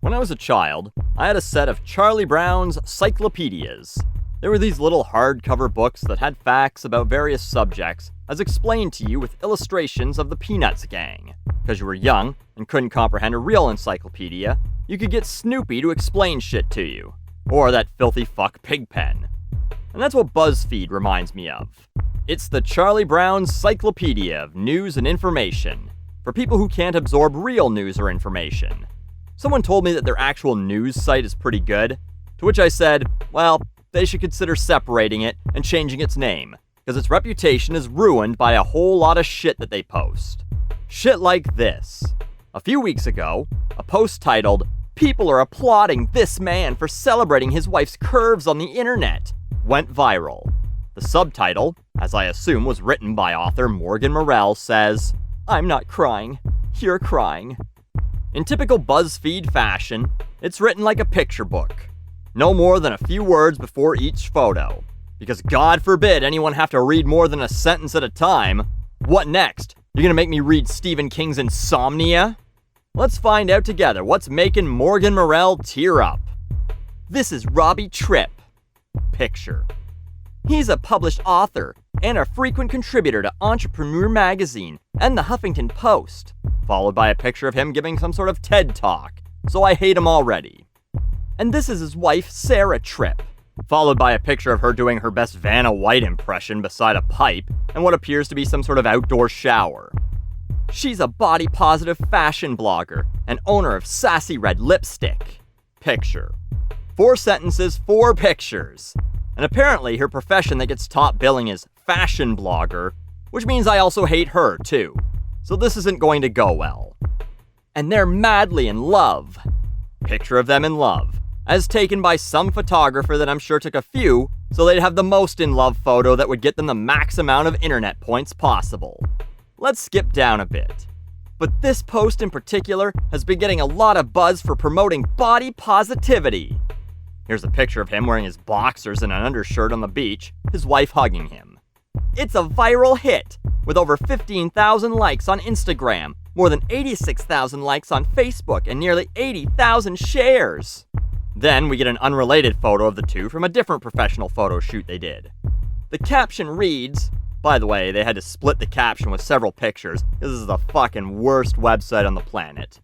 When I was a child, I had a set of Charlie Brown's cyclopedias. They were these little hardcover books that had facts about various subjects as explained to you with illustrations of the Peanuts gang. Because you were young and couldn't comprehend a real encyclopedia, you could get Snoopy to explain shit to you. Or that filthy fuck Pigpen. And that's what BuzzFeed reminds me of. It's the Charlie Brown's Cyclopedia of News and Information, for people who can't absorb real news or information. Someone told me that their actual news site is pretty good, to which I said, well, they should consider separating it and changing its name, because its reputation is ruined by a whole lot of shit that they post. Shit like this. A few weeks ago, a post titled, "People are applauding this man for celebrating his wife's curves on the internet," went viral. The subtitle, as I assume was written by author Morgan Morell, says, "I'm not crying, you're crying." In typical BuzzFeed fashion, it's written like a picture book. No more than a few words before each photo. Because God forbid anyone have to read more than a sentence at a time. What next? You're gonna make me read Stephen King's Insomnia? Let's find out together what's making Morgan Morell tear up. This is Robbie Tripp. Picture. He's a published author and a frequent contributor to Entrepreneur Magazine and the Huffington Post, followed by a picture of him giving some sort of TED Talk, so I hate him already. And this is his wife, Sarah Tripp, followed by a picture of her doing her best Vanna White impression beside a pipe and what appears to be some sort of outdoor shower. She's a body-positive fashion blogger and owner of Sassy Red Lipstick. Picture. 4 sentences, 4 pictures. And apparently her profession that gets top billing is fashion blogger, which means I also hate her too. So this isn't going to go well. And they're madly in love. Picture of them in love, as taken by some photographer that I'm sure took a few, so they'd have the most in love photo that would get them the max amount of internet points possible. Let's skip down a bit. But this post in particular has been getting a lot of buzz for promoting body positivity. Here's a picture of him wearing his boxers and an undershirt on the beach, his wife hugging him. It's a viral hit, with over 15,000 likes on Instagram, more than 86,000 likes on Facebook, and nearly 80,000 shares. Then we get an unrelated photo of the two from a different professional photo shoot they did. The caption reads, by the way, they had to split the caption with several pictures, this is the fucking worst website on the planet.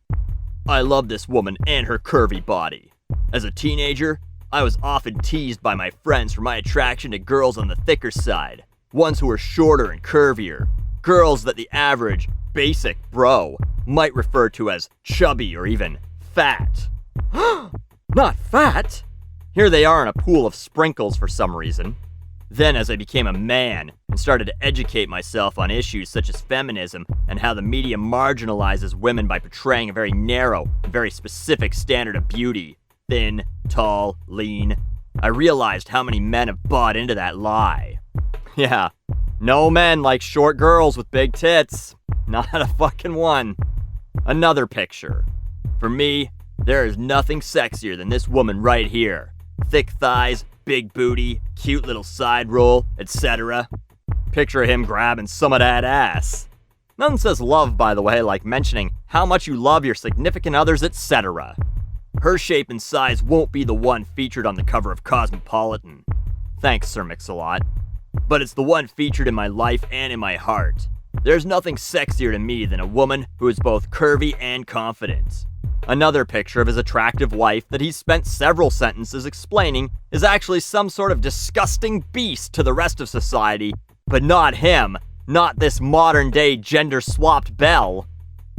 "I love this woman and her curvy body. As a teenager, I was often teased by my friends for my attraction to girls on the thicker side, ones who were shorter and curvier, girls that the average, basic bro might refer to as chubby or even fat." Not fat! Here they are in a pool of sprinkles for some reason. Then as I became a man and started to educate myself on issues such as feminism and how the media marginalizes women by portraying a very narrow and very specific standard of beauty, thin, tall, lean, I realized how many men have bought into that lie. Yeah, no men like short girls with big tits. Not a fucking one. Another picture. For me, there is nothing sexier than this woman right here. Thick thighs, big booty, cute little side roll, etc. Picture of him grabbing some of that ass. Nothing says love, by the way, like mentioning how much you love your significant others, etc. Her shape and size won't be the one featured on the cover of Cosmopolitan. Thanks, Sir Mix-a-Lot. But it's the one featured in my life and in my heart. There's nothing sexier to me than a woman who is both curvy and confident. Another picture of his attractive wife that he's spent several sentences explaining is actually some sort of disgusting beast to the rest of society, but not him, not this modern-day gender-swapped belle.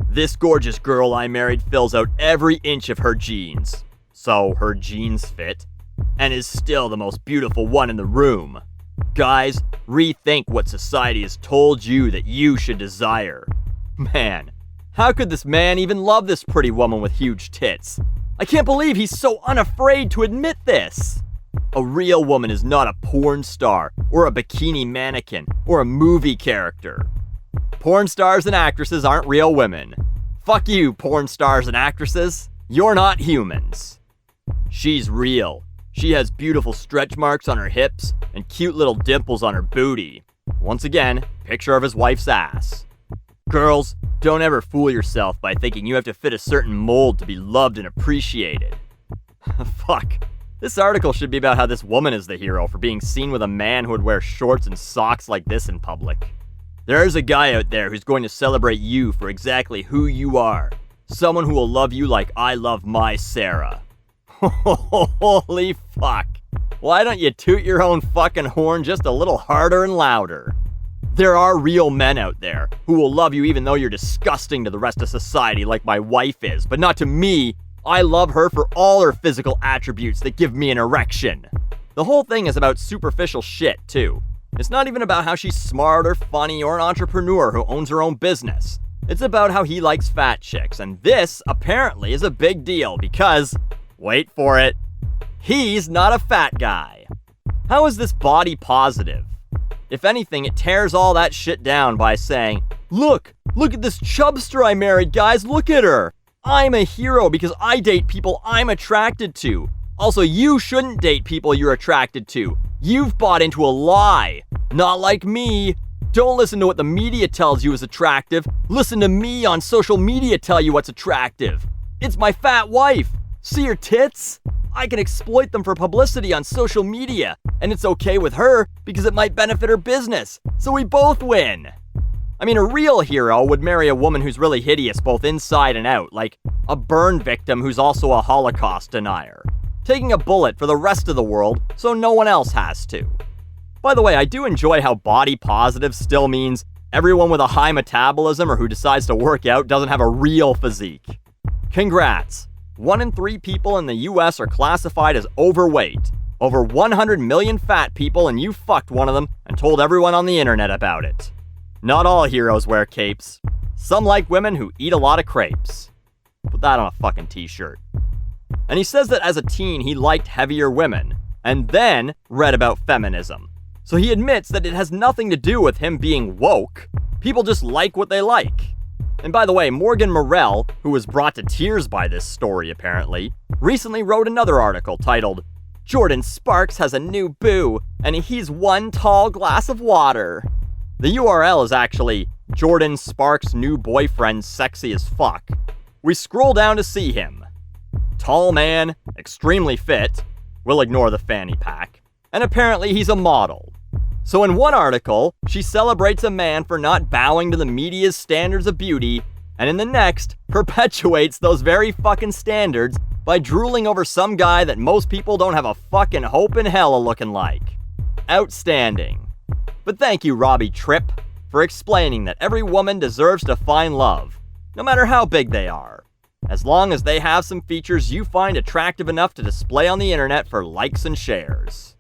This gorgeous girl I married fills out every inch of her jeans. So her jeans fit, and is still the most beautiful one in the room. Guys, rethink what society has told you that you should desire. Man, how could this man even love this pretty woman with huge tits? I can't believe he's so unafraid to admit this. A real woman is not a porn star, or a bikini mannequin, or a movie character. Porn stars and actresses aren't real women. Fuck you, porn stars and actresses. You're not humans. She's real. She has beautiful stretch marks on her hips and cute little dimples on her booty. Once again, picture of his wife's ass. Girls, Don't ever fool yourself by thinking you have to fit a certain mold to be loved and appreciated. Fuck. This article should be about how this woman is the hero for being seen with a man who would wear shorts and socks like this in public. There's a guy out there who's going to celebrate you for exactly who you are. Someone who will love you like I love my Sarah. Holy fuck. Why don't you toot your own fucking horn just a little harder and louder? There are real men out there who will love you even though you're disgusting to the rest of society like my wife is, but not to me. I love her for all her physical attributes that give me an erection. The whole thing is about superficial shit, too. It's not even about how she's smart or funny or an entrepreneur who owns her own business. It's about how he likes fat chicks, and this, apparently, is a big deal because, wait for it, he's not a fat guy. How is this body positive? If anything, it tears all that shit down by saying, look at this chubster I married, guys, look at her. I'm a hero because I date people I'm attracted to. Also, you shouldn't date people you're attracted to. You've bought into a lie. Not like me. Don't listen to what the media tells you is attractive. Listen to me on social media tell you what's attractive. It's my fat wife. See her tits? I can exploit them for publicity on social media, and it's okay with her because it might benefit her business. So we both win. I mean, a real hero would marry a woman who's really hideous both inside and out, like a burn victim who's also a Holocaust denier, taking a bullet for the rest of the world so no one else has to. By the way, I do enjoy how body positive still means everyone with a high metabolism or who decides to work out doesn't have a real physique. Congrats. 1 in 3 people in the US are classified as overweight. Over 100 million fat people, and you fucked one of them and told everyone on the internet about it. Not all heroes wear capes. Some like women who eat a lot of crepes. Put that on a fucking t-shirt. And he says that as a teen he liked heavier women, and then read about feminism. So he admits that it has nothing to do with him being woke. People just like what they like. And by the way, Morgan Morell, who was brought to tears by this story apparently, recently wrote another article titled, Jordan Sparks has a new boo, and he's one tall glass of water. The URL is actually Jordan Sparks' new boyfriend sexy as fuck. We scroll down to see him. Tall man, extremely fit, we'll ignore the fanny pack, and apparently he's a model. So in one article, she celebrates a man for not bowing to the media's standards of beauty, and in the next, perpetuates those very fucking standards by drooling over some guy that most people don't have a fucking hope in hell of looking like. Outstanding. But thank you, Robbie Tripp, for explaining that every woman deserves to find love, no matter how big they are, as long as they have some features you find attractive enough to display on the internet for likes and shares.